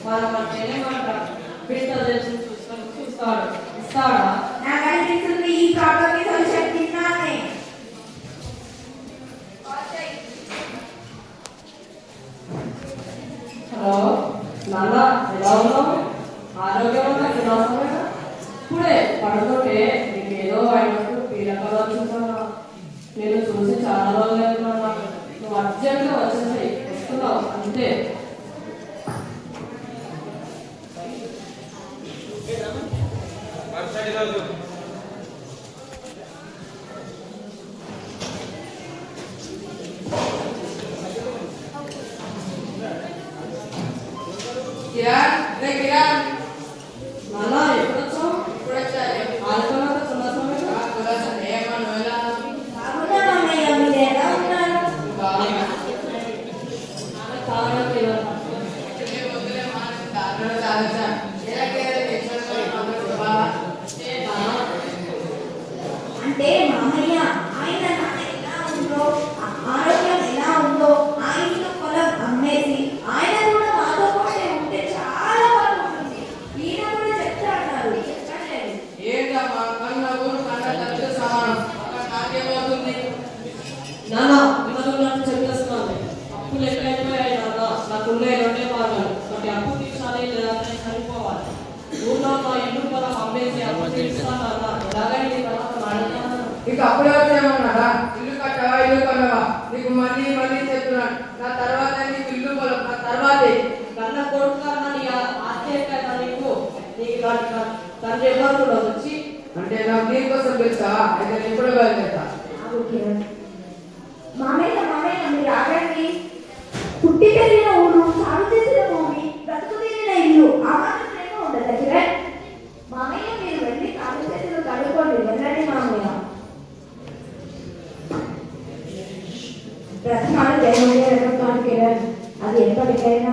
వాళ్ళకంటేనే మాట బిడ్డ తెలిసి చూస్తాడు ఇస్తాడా? నాకు అనిపిస్తుంది ఈ ప్రాబ్లమ్ సొల్యూషన్ తిన్నానే. హలో నాన్న, ఎలా ఉన్నావు? ఆరోగ్యం ఇప్పుడే పడుతుంటే నీకు ఏదో అయినట్టు పీడకలు వచ్చిందా? నేను చూసి చాలా రోజులు అవుతున్నా. నువ్వు అర్జెంట్గా వచ్చేసి వస్తున్నావు అంతే. నాన్న ఎప్పుడు వచ్చావు? ఆడుకున్నాక చిన్న సమయం అంటే మామయ్య ఆయన ఎలా ఉందో ఆరోగ్యం ఎలా ఉందో ఆ ఇంట్లో పొలం అమ్మేసి ఆయన కూడా మాతో పాటే ఉంటే చాలా బాగుంటుంది. ఈయన కూడా చెప్తా అన్నారు, చెప్పలేదు. ఏంటమ్మా కన్నకు కన్న తల్లితో సమానం. నాకేమవుతుంది? నాన్న ఉన్నదన్నట్టు చెప్పేస్తున్నాను. అప్పులు ఎక్కడైపోయాయి నాన్న. నాకున్న రెండే మార్గాలు. ఒకటి అప్పు తీర్చాలి, లేదంటే చనిపోవాలి. ఊళ్ళో మా ఇల్లు పొలం అమ్మేసి అప్పు తీర్చాను నాన్న. ఎలాగైనా నీ తర్వాత మాట్లాడతాను. నీకు అప్పుడే వచ్చేయమన్నారా? ఇల్లు కట్టవా, ఇల్లు కొనవా? నీకు మళ్ళీ మళ్ళీ చెప్తున్నాను, నా తర్వాత నీకు ఇల్లు పొలం నా తర్వాతే. కన్న కొడుకు కన్నా నీ ఆస్తి ఎక్కడ నీకు? నీకు తండ్రి ఎవరు కూడా వచ్చి అంటే నాకు నీకోసం పిలుస్తావా? అయితే నేను ఇప్పుడు బయలుదేరుతా. మామయ్య మామయ్య మీరు ఆగండి. పుట్టి పెరిగిన ఊరు, సాగు చేసిన భూమి, బ్రతుకు తీరిన ఇల్లు, ఆ మాత్రం ప్రేమ ఉండదు కిరణ్. మామయ్య మీరు వెళ్ళి కాలు చేతులు కడుక్కోండి, వెళ్ళండి మామయ్య. బ్రతకాలు జయమంటే కిరణ్, అది ఎప్పటికైనా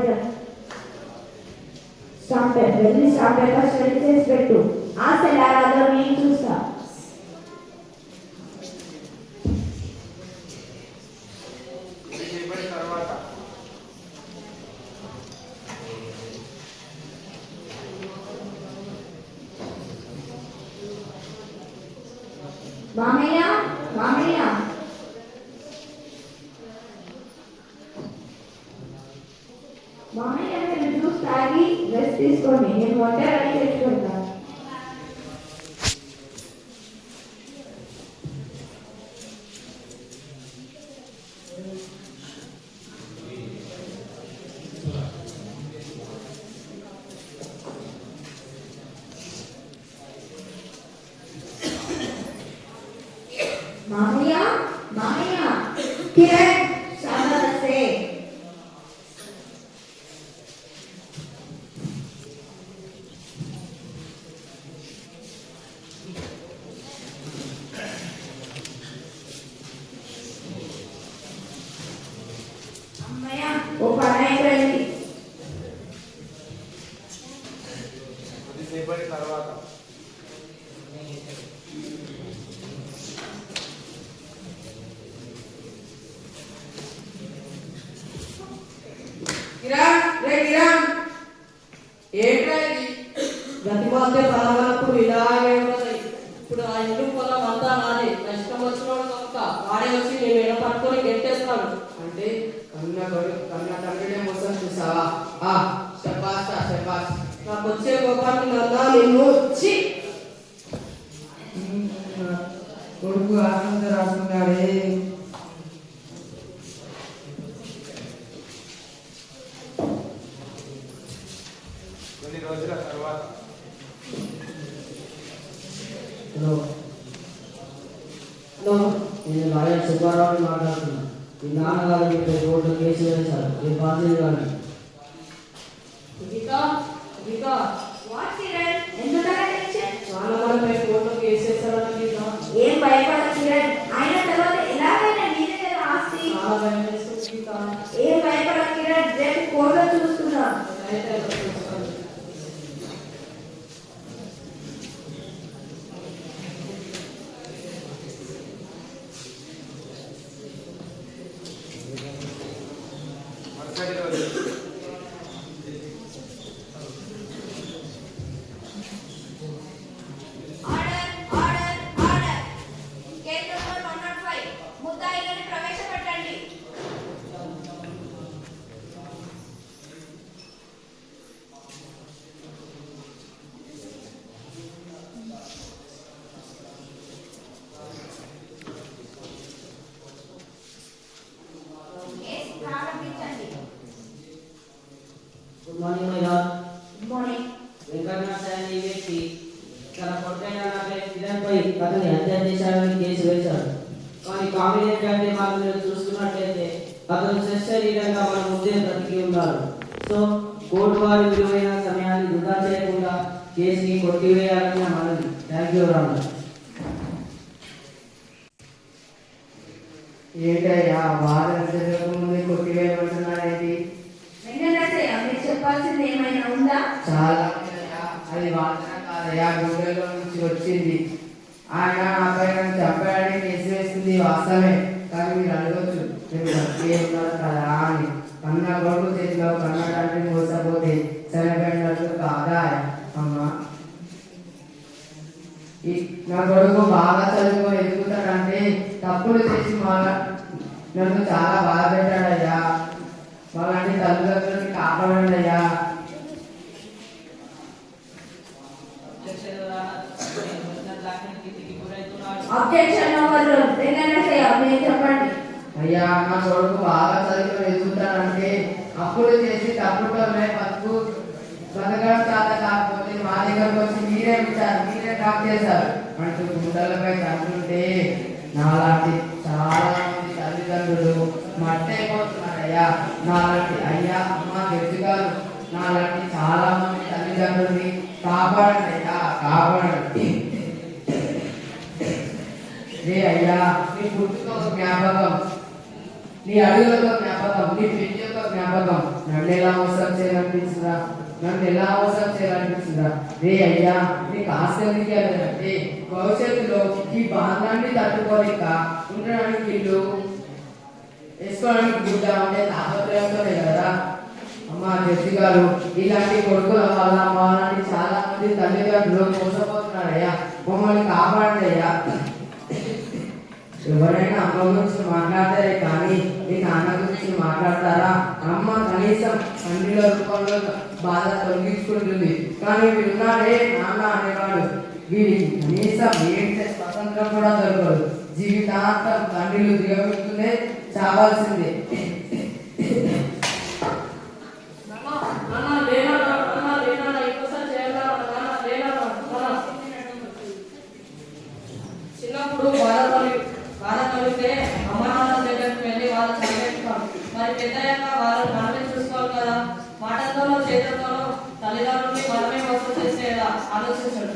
స్టాంప్ వెళ్ళి స్టాంప్ పేపర్ స్టడీ చేసి పెట్టు. ఆశలు ఆరాధన నేను చూస్తా. మామయ్య మామయ్య మామయ్య మీరు జ్యూస్ తాగి రెస్ట్ తీసుకోండి, నేను వంట రెడీ చేసి పెడతాను. మామయ్య మామయ్య కిరణ్ శాంతస్తే. అమ్మయ్య ఓ పని అయిపోయింది. తర్వాత గతిమాతే పరమప్పుడు ఇలాగే ఉన్నది. ఇప్పుడు ఆ ఇల్లు పొలం అంతా నాది. నష్టం వచ్చినోడు కనుక వాడే వచ్చి నేను ఎడ పట్టుకొని గెట్టేస్తాను. అంటే కన్న తండ్రినే మోసం చూసావా? శబాష్ శబాష్. నాకు వచ్చే కోపాన్ని నాన్న నిన్ను వచ్చి కొడుకు ఆత్మహత్య రాసుకున్నాడే. కొన్ని రోజుల తర్వాత నేను లాయర్ సుబ్బారావుని మాట్లాడుతున్నా. మీ నాన్నగారు మీకు కోర్టులో కేసు వేశారు. మీరు బాధ్యత కానీ నాన్నగారిపై కోర్టులో కేసు వేశారన్న గీత. ఏం భయపడ కిరణ్, ఆయన తర్వాత ఎలాగైనా నీదే కదా ఆస్తి. చాలా భయం వేస్తుంది గీత. ఏం భయపడ కిరణ్, రేపు కోర్టులో చూసుకుందాం. Good morning my lord. Good morning. Venkatanath అనే ఈ వ్యక్తి తన కొడుకైన నాపై ఫిర్యాదుపై అతన్ని హత్య చేశాడని కేసు వేశాడు. కానీ కామెడీ ఏంటంటే మనం మీరు చూసుకున్నట్లయితే అతను శరీరంగా మన ముందే బ్రతికి ఉన్నాడు. సో కోర్టు వారి విలువైన సమయాన్ని వృధా చేయకుండా కేసుని కొట్టివేయాలని నా మనవి. Thank you Ram. ఏంటయ్యా వాదన జరగకముందే కొట్టివేయమంటున్నారేంటి? వెంకటరమణయ్య, మీరు చెప్పాల్సింది ఏమైనా ఉందా? చాలా ఉన్నాయా? అది వాదన కాదయ్యా, గుండెల్లో నుంచి వచ్చింది. ఆయన నాపై నన్ను చంపాడని కేసు వేసింది వాస్తవమే. కానీ మీరు అడగచ్చు మీరు బతికే ఉన్నారు కదా అని. కన్న కొడుకు చేతిలో కన్న తండ్రి మోసపోతే చనిపోయినట్లు కాదా అమ్మా? నా కొడుకు బాగా చదువుకొని ఎదుగుతాడంటే తప్పులు చేసి నన్ను చాలా బాధ పెట్టాడయ్యా. వాళ్ళంటి తల్లిదండ్రులకి కాపాడండి అయ్యా. Objection over rule. వెంకటరమణయ్య, మీరు చెప్పండి. అయ్యా, నా కొడుకు బాగా చదువుకొని ఎదుగుతాడంటే అప్పులు చేసి తప్పులనే బతకడం చేత కాకపోతే మా దగ్గరకు వచ్చి మీరే ఇచ్చారు, మీరే డ్రాప్ చేశారు అంటూ గుండెలపై తంటుంటే నాలాంటి చాలా మంది తల్లిదండ్రులు మట్టైపోతున్నారయ్యా. నాలాంటి అయ్యా అమ్మ గెలిచి గారు నాలాంటి చాలా మంది తల్లిదండ్రుల్ని కాపాడండి అయ్యా, కాపాడండి. రే అయ్యా, నీ పుట్టుక ఒక జ్ఞాపకం, నీ అడుగులతో జ్ఞాపకం, నీ పెళ్లి యొక్క జ్ఞాపకం. నన్ను ఎలా అవసరం చేయాలనిపించిందా? రే అయ్యా, నీకు ఆస్తి అంటే భవిష్యత్తులో ఈ బాంధాన్ని తట్టుకోలేక ఉండడానికి ఇల్లు వేసుకోవడానికి గుడ్డ ఉంటే తాపత్రయంతోనే కదా అమ్మా జడ్జి గారు. ఇలాంటి కొడుకుల వల్ల మాలాంటి చాలా మంది తల్లిదండ్రులు మోసపోతున్నారయ్యా. మమ్మల్ని కాపాడండి అయ్యా. ఎవరైనా అమ్మ గురించి మాట్లాడతారే కానీ మీ నాన్న గురించి మాట్లాడతారా? అమ్మ కనీసం తండ్రిలో రూపంలో బాధ తొలగించుకుంటుంది, కానీ వీడున్నాడే నాన్న అనేవాడు, వీడికి కనీసం ఏంటే స్వతంత్రం కూడా దొరకదు. జీవితాంతం తండ్రిలు దిగబెడుతూనే చావాల్సిందే. చిన్నప్పుడు బాధ కలిగితే అమ్మ నాన్న దగ్గరికి వెళ్ళి వాళ్ళు చదివేస్తాం. మరి పెద్దయ్యాక వాళ్ళు మనమే చూసుకోవాలి కదా. మాటలతోనో చేతులతోనో తల్లిదండ్రులని మనమే మోసం చేసేలా ఆలోచించండి.